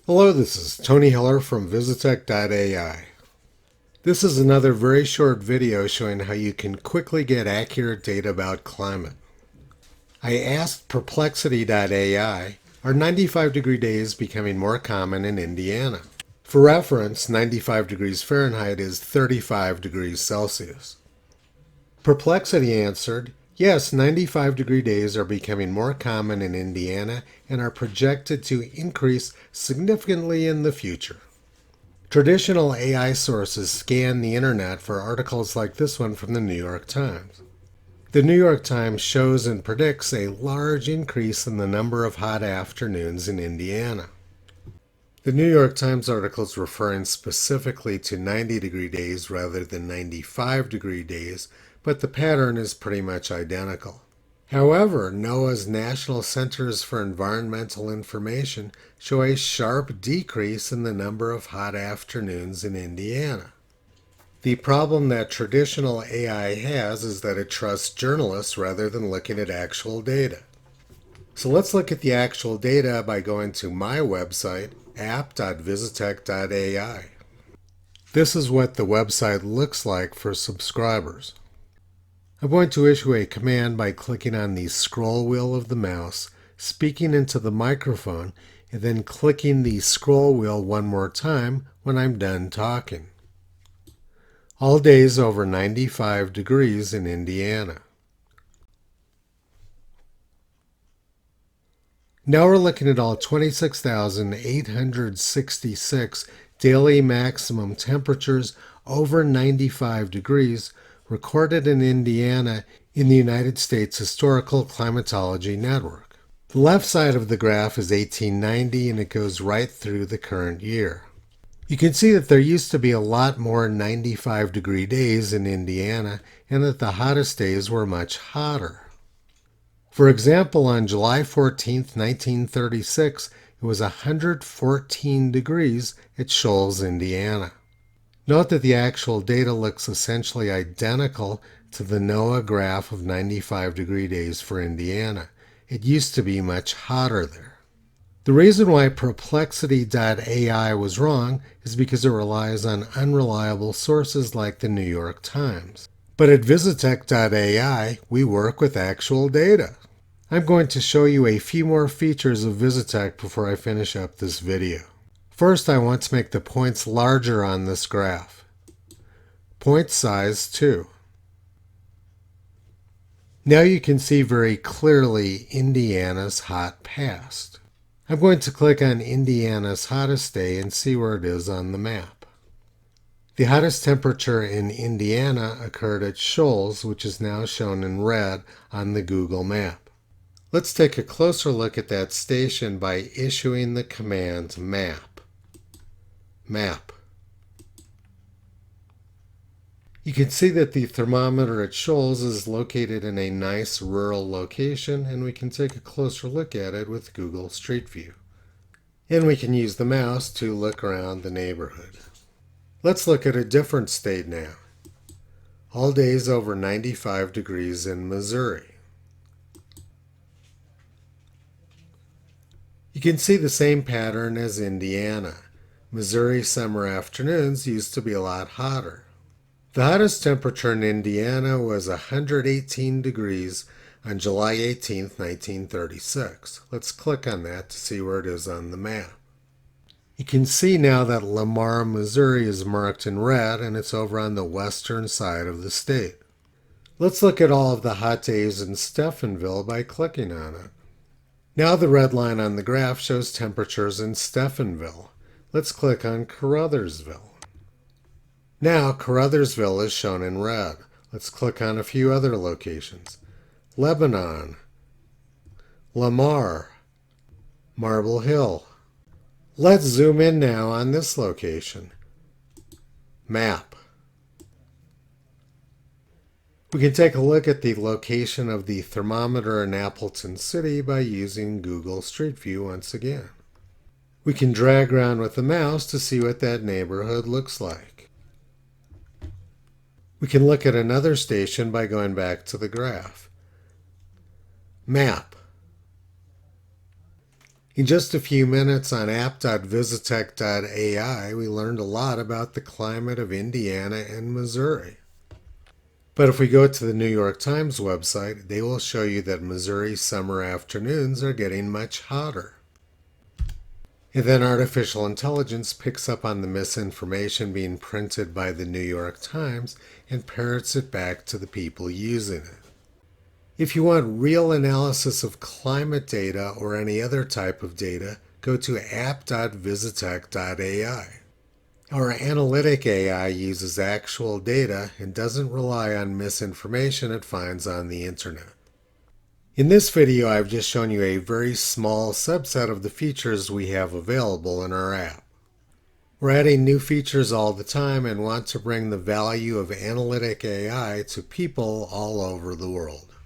Hello, this is Tony Heller from VisitTech.ai. This is another very short video showing how you can quickly get accurate data about climate. I asked Perplexity.ai, are 95-degree days becoming more common in Indiana? For reference, 95 degrees Fahrenheit is 35 degrees Celsius. Perplexity answered, yes, 95-degree days are becoming more common in Indiana and are projected to increase significantly in the future. Traditional AI sources scan the internet for articles like this one from the New York Times. The New York Times shows and predicts a large increase in the number of hot afternoons in Indiana. The New York Times article is referring specifically to 90-degree days rather than 95-degree days, but the pattern is pretty much identical. However, NOAA's National Centers for Environmental Information show a sharp decrease in the number of hot afternoons in Indiana. The problem that traditional AI has is that it trusts journalists rather than looking at actual data. So let's look at the actual data by going to my website, app.visitech.ai. This is what the website looks like for subscribers. I'm going to issue a command by clicking on the scroll wheel of the mouse, speaking into the microphone, and then clicking the scroll wheel one more time when I'm done talking. All days over 95 degrees in Indiana. Now we're looking at all 26,866 daily maximum temperatures over 95 degrees recorded in Indiana in the United States Historical Climatology Network. The left side of the graph is 1890 and it goes right through the current year. You can see that there used to be a lot more 95-degree days in Indiana and that the hottest days were much hotter. For example, on July 14, 1936, it was 114 degrees at Shoals, Indiana. Note that the actual data looks essentially identical to the NOAA graph of 95-degree days for Indiana. It used to be much hotter there. The reason why Perplexity.ai was wrong is because it relies on unreliable sources like the New York Times. But at VisitTech.ai, we work with actual data. I'm going to show you a few more features of VisitTech before I finish up this video. First, I want to make the points larger on this graph. Point size 2. Now you can see very clearly Indiana's hot past. I'm going to click on Indiana's hottest day and see where it is on the map. The hottest temperature in Indiana occurred at Shoals, which is now shown in red on the Google map. Let's take a closer look at that station by issuing the command map. Map. You can see that the thermometer at Shoals is located in a nice rural location, and we can take a closer look at it with Google Street View. And we can use the mouse to look around the neighborhood. Let's look at a different state now. All days over 95 degrees in Missouri. You can see the same pattern as Indiana. Missouri summer afternoons used to be a lot hotter. The hottest temperature in Indiana was 118 degrees on July 18, 1936. Let's click on that to see where it is on the map. You can see now that Lamar, Missouri is marked in red and it's over on the western side of the state. Let's look at all of the hot days in Stephenville by clicking on it. Now the red line on the graph shows temperatures in Stephenville. Let's click on Caruthersville. Now Caruthersville is shown in red. Let's click on a few other locations. Lebanon, Lamar, Marble Hill. Let's zoom in now on this location. Map. We can take a look at the location of the thermometer in Appleton City by using Google Street View once again. We can drag around with the mouse to see what that neighborhood looks like. We can look at another station by going back to the graph. Map. In just a few minutes on app.visitech.ai, we learned a lot about the climate of Indiana and Missouri. But if we go to the New York Times website, they will show you that Missouri's summer afternoons are getting much hotter. And then artificial intelligence picks up on the misinformation being printed by the New York Times and parrots it back to the people using it. If you want real analysis of climate data or any other type of data, go to app.visitech.ai. Our analytic AI uses actual data and doesn't rely on misinformation it finds on the internet. In this video, I've just shown you a very small subset of the features we have available in our app. We're adding new features all the time and want to bring the value of analytic AI to people all over the world.